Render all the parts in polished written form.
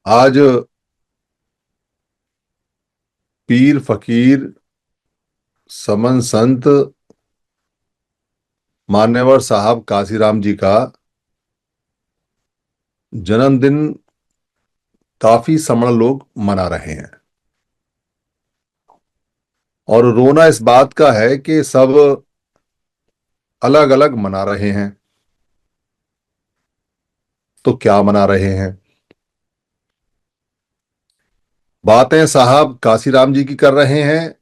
आज पीर फकीर समन संत मान्यवर साहब काशीराम जी का जन्मदिन काफी समण लोग मना रहे हैं। और रोना इस बात का है कि सब अलग अलग मना रहे हैं। तो क्या मना रहे हैं? बातें साहब काशीराम जी की कर रहे हैं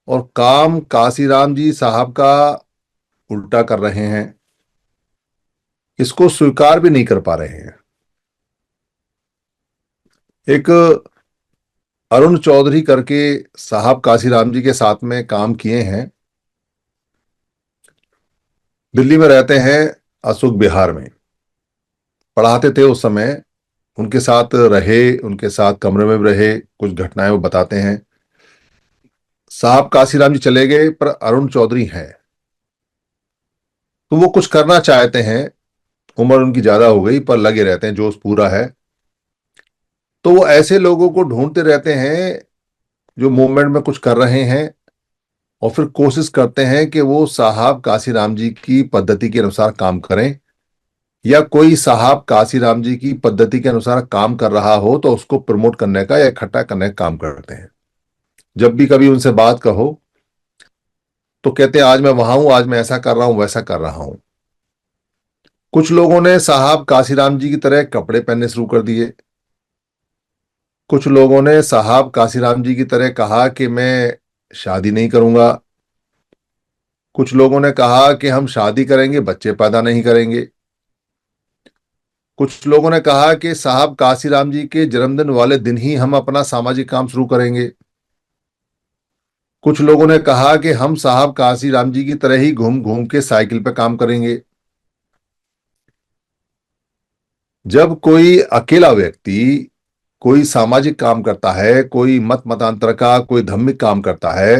और काम काशीराम जी साहब का उल्टा कर रहे हैं। इसको स्वीकार भी नहीं कर पा रहे हैं। एक अरुण चौधरी करके साहब काशीराम जी के साथ में काम किए हैं। दिल्ली में रहते हैं, अशोक विहार में पढ़ाते थे उस समय। उनके साथ रहे, उनके साथ कमरे में भी रहे, कुछ घटनाएं वो बताते हैं। साहब काशीराम जी चले गए पर अरुण चौधरी हैं। तो वो कुछ करना चाहते हैं। उम्र उनकी ज्यादा हो गई पर लगे रहते हैं, जोश पूरा है। तो वो ऐसे लोगों को ढूंढते रहते हैं जो मूवमेंट में कुछ कर रहे हैं, और फिर कोशिश करते हैं कि वो साहब काशीराम जी की पद्धति के अनुसार काम करें, या कोई साहब काशीराम जी की पद्धति के अनुसार काम कर रहा हो तो उसको प्रमोट करने का या इकट्ठा करने का काम करते हैं। जब भी कभी उनसे बात कहो तो कहते हैं आज मैं वहां हूं, आज मैं ऐसा कर रहा हूं, वैसा कर रहा हूं। कुछ लोगों ने साहब काशीराम जी की तरह कपड़े पहनने शुरू कर दिए। कुछ लोगों ने साहब काशीराम जी की तरह कहा कि मैं शादी नहीं करूंगा। कुछ लोगों ने कहा कि हम शादी करेंगे, बच्चे पैदा नहीं करेंगे। कुछ लोगों ने कहा कि साहब काशीराम जी के जन्मदिन वाले दिन ही हम अपना सामाजिक काम शुरू करेंगे। कुछ लोगों ने कहा कि हम साहब काशीराम जी की तरह ही घूम घूम के साइकिल पे काम करेंगे। जब कोई अकेला व्यक्ति कोई सामाजिक काम करता है, कोई मत मतांतर का, कोई धार्मिक काम करता है,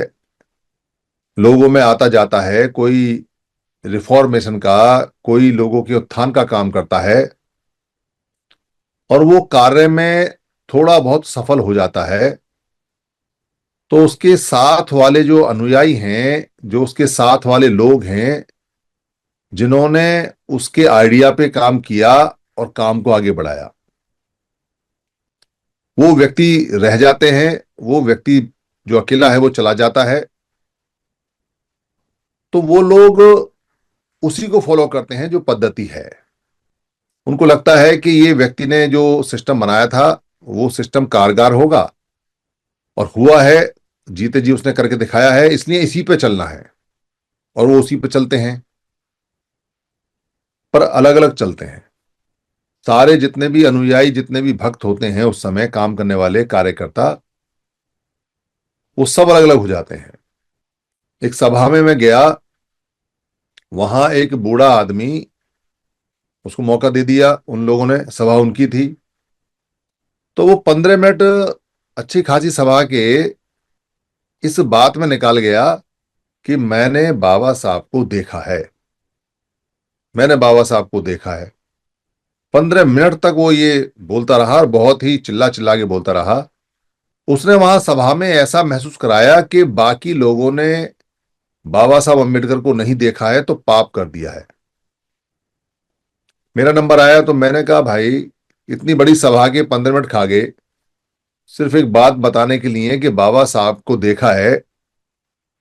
लोगों में आता जाता है, कोई रिफॉर्मेशन का, कोई लोगों के उत्थान का काम करता है, और वो कार्य में थोड़ा बहुत सफल हो जाता है, तो उसके साथ वाले जो अनुयायी हैं, जो उसके साथ वाले लोग हैं, जिन्होंने उसके आइडिया पे काम किया और काम को आगे बढ़ाया, वो व्यक्ति रह जाते हैं। वो व्यक्ति जो अकेला है वो चला जाता है। तो वो लोग उसी को फॉलो करते हैं जो पद्धति है। उनको लगता है कि ये व्यक्ति ने जो सिस्टम बनाया था वो सिस्टम कारगर होगा, और हुआ है, जीते जी उसने करके दिखाया है, इसलिए इसी पे चलना है। और वो उसी पे चलते हैं, पर अलग अलग चलते हैं। सारे जितने भी अनुयायी, जितने भी भक्त होते हैं उस समय काम करने वाले कार्यकर्ता, वो सब अलग अलग हो जाते हैं। एक सभा में मैं गया, वहां एक बूढ़ा आदमी, उसको मौका दे दिया उन लोगों ने, सभा उनकी थी। तो वो 15 मिनट अच्छी खासी सभा के इस बात में निकाल गया कि मैंने बाबा साहब को देखा है, मैंने बाबा साहब को देखा है। 15 मिनट तक वो ये बोलता रहा और बहुत ही चिल्ला चिल्ला के बोलता रहा। उसने वहां सभा में ऐसा महसूस कराया कि बाकी लोगों ने बाबा साहब अम्बेडकर को नहीं देखा है तो पाप कर दिया है। मेरा नंबर आया तो मैंने कहा भाई, इतनी बड़ी सभा के 15 मिनट खा गए सिर्फ एक बात बताने के लिए कि बाबा साहब को देखा है।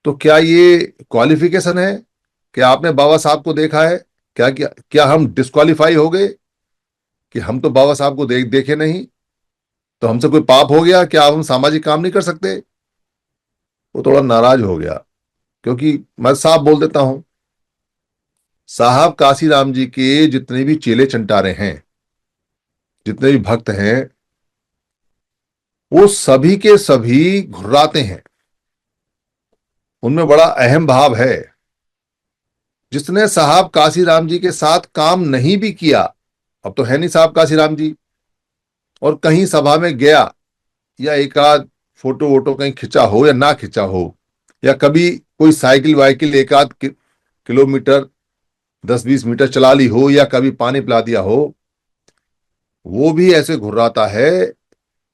तो क्या ये क्वालिफिकेशन है कि आपने बाबा साहब को देखा है? क्या क्या क्या हम डिस्क्वालीफाई हो गए कि हम तो बाबा साहब को देखे नहीं, तो हमसे कोई पाप हो गया? क्या हम सामाजिक काम नहीं कर सकते? वो थोड़ा नाराज हो गया, क्योंकि मैं साफ बोल देता हूं, साहब काशीराम जी के जितने भी चेले चंटारे हैं, जितने भी भक्त हैं, वो सभी के सभी घुर्राते हैं। उनमें बड़ा अहम भाव है। जिसने साहब काशीराम जी के साथ काम नहीं भी किया, अब तो है नहीं साहब काशीराम जी, और कहीं सभा में गया, या एक आध फोटो वोटो कहीं खिंचा हो या ना खिंचा हो, या कभी कोई साइकिल वाइकिल एक आध किलोमीटर 10-20 मीटर चला ली हो, या कभी पानी पिला दिया हो, वो भी ऐसे घुर्राता है,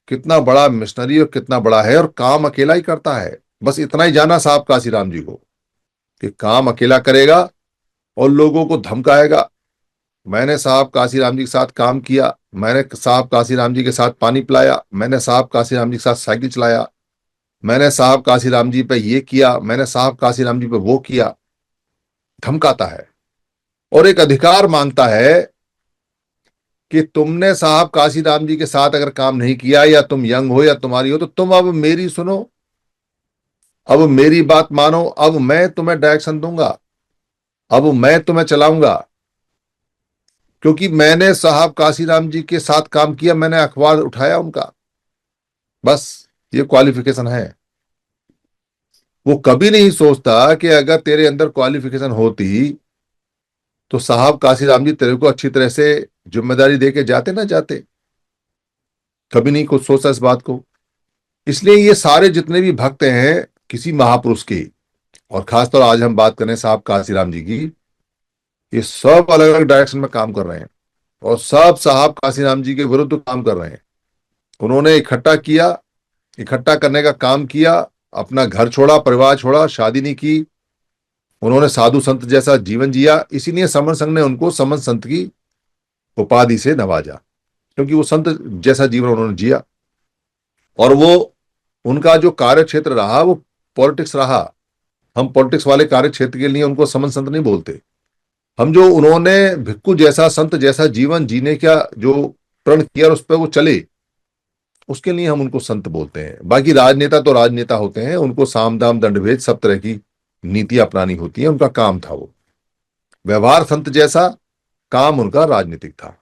कितना बड़ा मिशनरी और कितना बड़ा है, और काम अकेला ही करता है। बस इतना ही जाना साहब काशीराम जी को कि काम अकेला करेगा और लोगों को धमकाएगा। मैंने साहब काशीराम जी के साथ काम किया, मैंने साहब काशीराम जी के साथ पानी पिलाया, मैंने साहब काशीराम जी के साथ साइकिल चलाया, मैंने साहब काशीराम जी पे ये किया, मैंने साहब काशीराम जी पे वो किया। धमकाता है और एक अधिकार मांगता है कि तुमने साहब काशीराम जी के साथ अगर काम नहीं किया, या तुम यंग हो या तुम्हारी हो, तो तुम अब मेरी सुनो, अब मेरी बात मानो, अब मैं तुम्हें डायरेक्शन दूंगा, अब मैं तुम्हें चलाऊंगा। क्योंकि मैंने साहब काशीराम जी के साथ काम किया, मैंने अखबार उठाया उनका, बस ये क्वालिफिकेशन है। वो कभी नहीं सोचता कि अगर तेरे अंदर क्वालिफिकेशन होती तो साहब काशीराम जी तेरे को अच्छी तरह से जिम्मेदारी दे के जाते ना जाते। कभी नहीं कुछ सोचता इस बात को। इसलिए ये सारे जितने भी भक्त हैं किसी महापुरुष के, और खासतौर आज हम बात करें साहब काशीराम जी की, ये सब अलग अलग डायरेक्शन में काम कर रहे हैं और सब साहब काशीराम जी के विरुद्ध काम कर रहे हैं। उन्होंने इकट्ठा किया, इकट्ठा करने का काम किया, अपना घर छोड़ा, परिवार छोड़ा, शादी नहीं की, उन्होंने साधु संत जैसा जीवन जिया। इसीलिए समन संघ ने उनको समन संत की उपाधि से नवाजा, क्योंकि वो संत जैसा जीवन उन्होंने जिया। और वो उनका जो कार्य क्षेत्र रहा वो पॉलिटिक्स रहा। हम पॉलिटिक्स वाले कार्य क्षेत्र के लिए उनको समन संत नहीं बोलते। हम जो उन्होंने भिक्खु जैसा संत जैसा जीवन जीने का जो प्रण किया और उस पर वो चले, उसके लिए हम उनको संत बोलते हैं। बाकी राजनेता तो राजनेता होते हैं, उनको साम दाम दंड भेद सब तरह की नीति अपनानी होती है, उनका काम था वो। व्यवहार संत जैसा, काम उनका राजनीतिक था।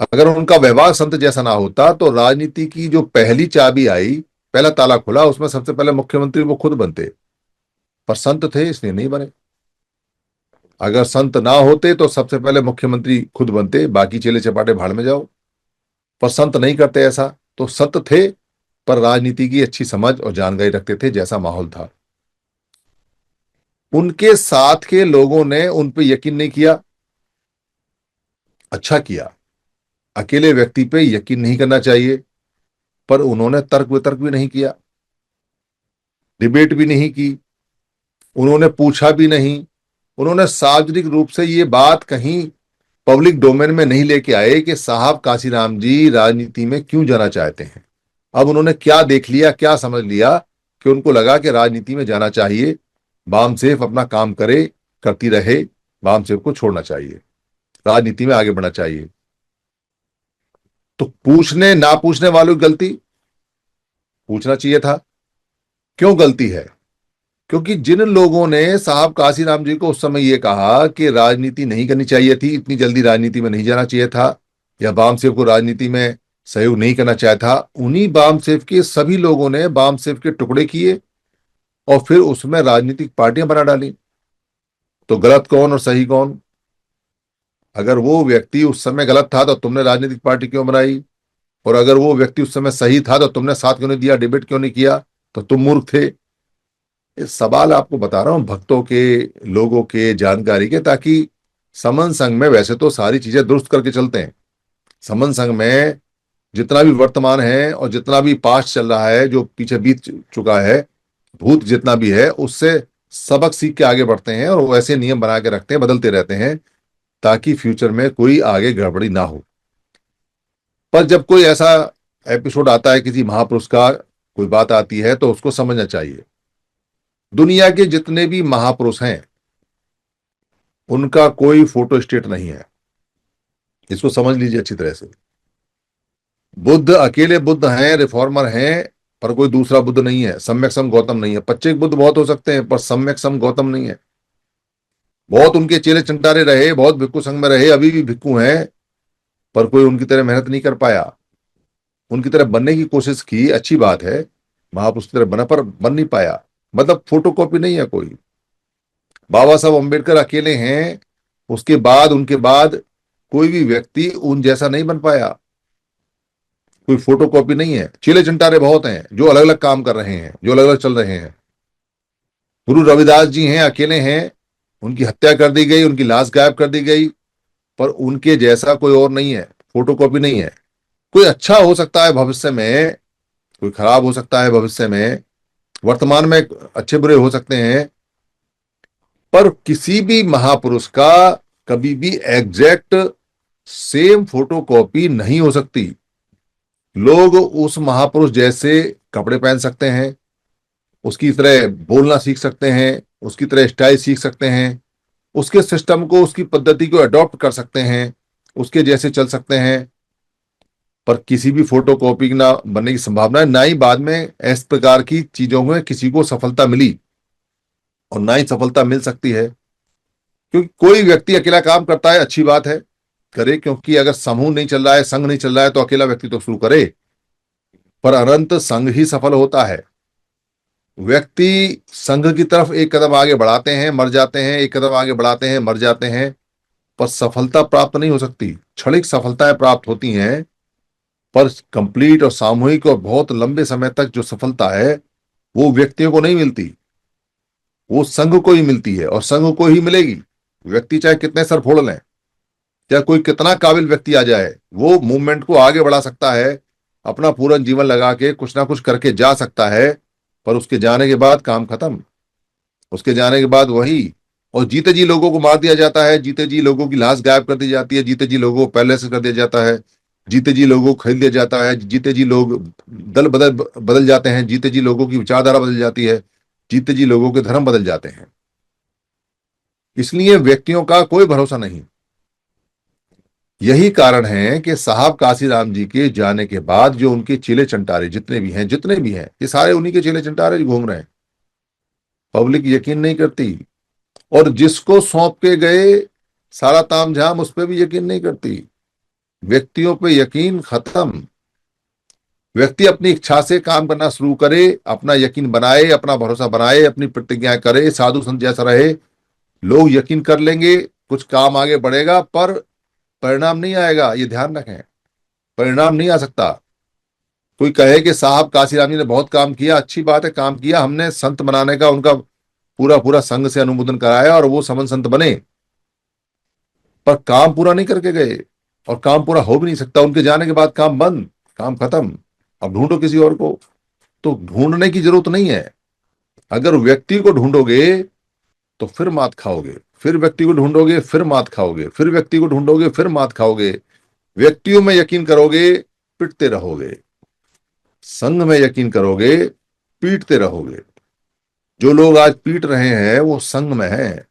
अगर उनका व्यवहार संत जैसा ना होता तो राजनीति की जो पहली चाबी आई, पहला ताला खुला, उसमें सबसे पहले मुख्यमंत्री वो खुद बनते। पर संत थे इसलिए नहीं बने। अगर संत ना होते तो सबसे पहले मुख्यमंत्री खुद बनते, बाकी चेले चपाटे भाड़ में जाओ। पर संत नहीं करते ऐसा। तो संत थे पर राजनीति की अच्छी समझ और जानकारी रखते थे, जैसा माहौल था। उनके साथ के लोगों ने उन पे यकीन नहीं किया। अच्छा किया, अकेले व्यक्ति पे यकीन नहीं करना चाहिए। पर उन्होंने तर्क वितर्क भी नहीं किया, डिबेट भी नहीं की, उन्होंने पूछा भी नहीं। उन्होंने सार्वजनिक रूप से ये बात कहीं पब्लिक डोमेन में नहीं लेके आए कि साहब काशीराम जी राजनीति में क्यों जाना चाहते हैं। अब उन्होंने क्या देख लिया, क्या समझ लिया कि उनको लगा कि राजनीति में जाना चाहिए, बाम सेफ अपना काम करे, करती रहे, बाम सेफ को छोड़ना चाहिए, राजनीति में आगे बढ़ना चाहिए। तो पूछने ना पूछने वालों की गलती, पूछना चाहिए था। क्यों गलती है? क्योंकि जिन लोगों ने साहब काशीराम जी को उस समय यह कहा कि राजनीति नहीं करनी चाहिए थी, इतनी जल्दी राजनीति में नहीं जाना चाहिए था, या बाम सेफ को राजनीति में सहयोग नहीं करना चाहिए था, उन्हीं बाम सेफ के सभी लोगों ने बाम सेफ के टुकड़े किए और फिर उसमें राजनीतिक पार्टियां बना डाली। तो गलत कौन और सही कौन? अगर वो व्यक्ति उस समय गलत था तो तुमने राजनीतिक पार्टी क्यों बनाई? और अगर वो व्यक्ति उस समय सही था तो तुमने साथ क्यों नहीं दिया, डिबेट क्यों नहीं किया? तो तुम मूर्ख थे। ये सवाल आपको बता रहा हूं भक्तों के, लोगों के, जानकारी के, ताकि समन संघ में वैसे तो सारी चीजें दुरुस्त करके चलते हैं। समन संघ में जितना भी वर्तमान है और जितना भी पास्ट चल रहा है, जो पीछे बीत चुका है, भूत जितना भी है, उससे सबक सीख के आगे बढ़ते हैं और वैसे नियम बना के रखते हैं, बदलते रहते हैं, ताकि फ्यूचर में कोई आगे गड़बड़ी ना हो। पर जब कोई ऐसा एपिसोड आता है किसी महापुरुष का, कोई बात आती है, तो उसको समझना चाहिए। दुनिया के जितने भी महापुरुष हैं उनका कोई फोटो स्टेट नहीं है, इसको समझ लीजिए अच्छी तरह से। बुद्ध अकेले बुद्ध हैं, रिफॉर्मर हैं, पर कोई दूसरा बुद्ध नहीं है, सम्यक सम गौतम नहीं है। पच्चीस बुद्ध बहुत हो सकते हैं पर सम्यक सम गौतम नहीं है। बहुत उनके चेले चंटारे रहे, बहुत भिक्खु संघ में रहे, अभी भी भिक्खु हैं, पर कोई उनकी तरह मेहनत नहीं कर पाया। उनकी तरह बनने की कोशिश की, अच्छी बात है, महापुरुष की तरह बना, पर बन नहीं पाया। मतलब फोटोकॉपी नहीं है कोई। बाबा साहब अम्बेडकर अकेले हैं, उसके बाद उनके बाद कोई भी व्यक्ति उन जैसा नहीं बन पाया। कोई फोटोकॉपी नहीं है। चेले चंटारे बहुत हैं जो अलग अलग काम कर रहे हैं, जो अलग अलग चल रहे हैं। गुरु रविदास जी हैं, अकेले हैं, उनकी हत्या कर दी गई, उनकी लाश गायब कर दी गई, पर उनके जैसा कोई और नहीं है। फोटोकॉपी नहीं है। कोई अच्छा हो सकता है भविष्य में, कोई खराब हो सकता है भविष्य में, वर्तमान में अच्छे बुरे हो सकते हैं, पर किसी भी महापुरुष का कभी भी एग्जैक्ट सेम फोटोकॉपी नहीं हो सकती। लोग उस महापुरुष जैसे कपड़े पहन सकते हैं, उसकी तरह बोलना सीख सकते हैं, उसकी तरह स्टाइल सीख सकते हैं, उसके सिस्टम को, उसकी पद्धति को अडॉप्ट कर सकते हैं, उसके जैसे चल सकते हैं, पर किसी भी फोटो कॉपी ना बनने की संभावना है, ना ही बाद में इस प्रकार की चीजों में किसी को सफलता मिली और ना ही सफलता मिल सकती है। क्योंकि कोई व्यक्ति अकेला काम करता है, अच्छी बात है, करे, क्योंकि अगर समूह नहीं चल रहा है, संघ नहीं चल रहा है, तो अकेला व्यक्ति तो शुरू करे, पर अनंत संघ ही सफल होता है। व्यक्ति संघ की तरफ एक कदम आगे बढ़ाते हैं, मर जाते हैं, एक कदम आगे बढ़ाते हैं, मर जाते हैं, पर सफलता प्राप्त नहीं हो सकती। क्षणिक सफलताएं प्राप्त होती हैं, पर कंप्लीट और सामूहिक और बहुत लंबे समय तक जो सफलता है वो व्यक्तियों को नहीं मिलती, वो संघ को ही मिलती है, और संघ को ही मिलेगी। व्यक्ति चाहे कितने सर फोड़ लें, चाहे कोई कितना काबिल व्यक्ति आ जाए, वो मूवमेंट को आगे बढ़ा सकता है, अपना पूरा जीवन लगा के कुछ ना कुछ करके जा सकता है, पर उसके जाने के बाद काम खत्म। उसके जाने के बाद वही, और जीते जी लोगों को मार दिया जाता है, जीते जी लोगों की लाश गायब कर दी जाती है, जीते जी लोगों को पहले से कर दिया जाता है, जीते जी लोगों को खरीद लिया जाता है, जीते जी लोग दल बदल बदल जाते हैं, जीते जी लोगों की विचारधारा बदल जाती है, जीते जी लोगों के धर्म बदल जाते हैं। इसलिए व्यक्तियों का कोई भरोसा नहीं। यही कारण है कि साहब काशीराम जी के जाने के बाद जो उनके चेले चंटारे जितने भी हैं ये सारे उन्हीं के चेले चंटारे जो घूम रहे हैं। पब्लिक यकीन नहीं करती, और जिसको सौंप के गए सारा तामझाम उस पर भी यकीन नहीं करती। व्यक्तियों पे यकीन खत्म। व्यक्ति अपनी इच्छा से काम करना शुरू करे, अपना यकीन बनाए, अपना भरोसा बनाए, अपनी प्रतिज्ञा करे, साधु संत जैसा रहे, लोग यकीन कर लेंगे, कुछ काम आगे बढ़ेगा, पर परिणाम नहीं आएगा, ये ध्यान रखें। परिणाम नहीं आ सकता। कोई कहे कि साहब काशीराम जी ने बहुत काम किया, अच्छी बात है, काम किया, हमने संत बनाने का उनका पूरा पूरा संघ से अनुमोदन कराया और वो समन संत बने, पर काम पूरा नहीं करके गए, और काम पूरा हो भी नहीं सकता। उनके जाने के बाद काम बंद, काम खत्म। अब ढूंढो किसी और को। तो ढूंढने की जरूरत नहीं है। अगर व्यक्ति को ढूंढोगे तो फिर मात खाओगे, फिर व्यक्ति को ढूंढोगे फिर मात खाओगे, फिर व्यक्ति को ढूंढोगे फिर मात खाओगे। व्यक्तियों में यकीन करोगे, पिटते रहोगे। संघ में यकीन करोगे, पीटते रहोगे। जो लोग आज पीट रहे हैं वो संघ में हैं,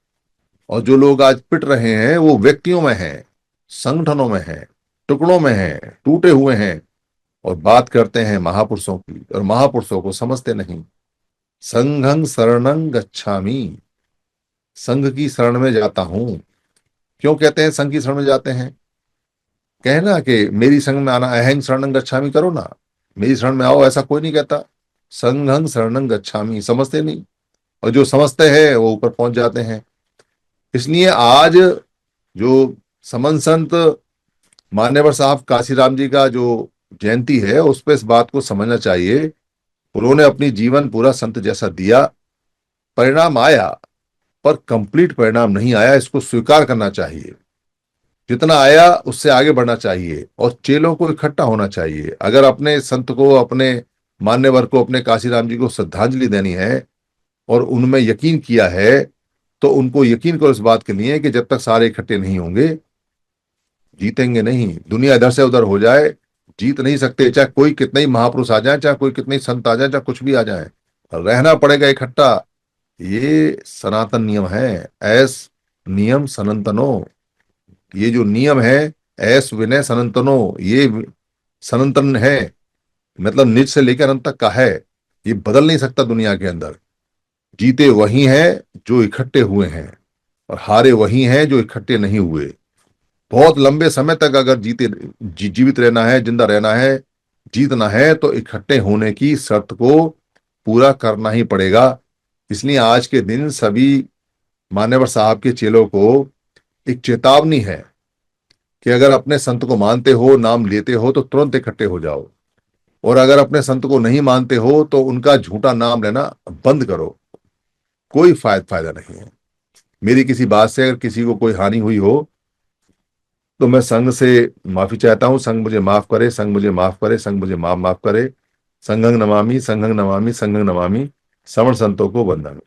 और जो लोग आज पिट रहे हैं वो व्यक्तियों में हैं, संगठनों में हैं, टुकड़ों में हैं, टूटे हुए हैं, और बात करते हैं महापुरुषों की, और महापुरुषों को समझते नहीं। संघं शरणं गच्छामि, संघ की शरण में जाता हूं। क्यों कहते हैं संघ की शरण में जाते हैं? कहना कि मेरी संघ में आना, अहं शरणं गच्छामि करो ना, मेरी शरण में आओ, ऐसा कोई नहीं कहता। संघं शरणं गच्छामि समझते नहीं, और जो समझते हैं वो ऊपर पहुंच जाते हैं। इसलिए आज जो समन संत मान्यवर साहब काशीराम जी का जो जयंती है, उस पर इस बात को समझना चाहिए। उन्होंने अपनी जीवन पूरा संत जैसा दिया, परिणाम आया, पर कंप्लीट परिणाम नहीं आया, इसको स्वीकार करना चाहिए। जितना आया उससे आगे बढ़ना चाहिए, और चेलों को इकट्ठा होना चाहिए। अगर अपने संत को, अपने मान्यवर को, अपने काशीराम जी को श्रद्धांजलि देनी है और उनमें यकीन किया है, तो उनको यकीन करो इस बात के लिए कि जब तक सारे इकट्ठे नहीं होंगे, जीतेंगे नहीं। दुनिया इधर से उधर हो जाए, जीत नहीं सकते। चाहे कोई कितने ही महापुरुष आ जाए, चाहे कोई कितने ही संत आ जाए, चाहे कुछ भी आ जाए, रहना पड़ेगा इकट्ठा। ये सनातन नियम है। ऐस नियम सनातनो, ये जो नियम है, ऐस विनय सनातनो, ये सनातन है, मतलब निज से लेकर अंत तक का है। ये बदल नहीं सकता दुनिया के अंदर। जीते वही हैं जो इकट्ठे हुए हैं, और हारे वही हैं जो इकट्ठे नहीं हुए। बहुत लंबे समय तक अगर जीवित रहना है, जिंदा रहना है, जीतना है, तो इकट्ठे होने की शर्त को पूरा करना ही पड़ेगा। इसलिए आज के दिन सभी मान्यवर साहब के चेलों को एक चेतावनी है कि अगर अपने संत को मानते हो, नाम लेते हो, तो तुरंत इकट्ठे हो जाओ, और अगर अपने संत को नहीं मानते हो तो उनका झूठा नाम लेना बंद करो। कोई फायदा नहीं है। मेरी किसी बात से अगर किसी को कोई हानि हुई हो, तो मैं संघ से माफी चाहता हूं। संघ मुझे माफ करे, संघ मुझे माफ करे, संघ मुझे माफ माफ करे। संघं नमामि, संघं नमामि, संघं नमामि। श्रवण संतों को वंदन।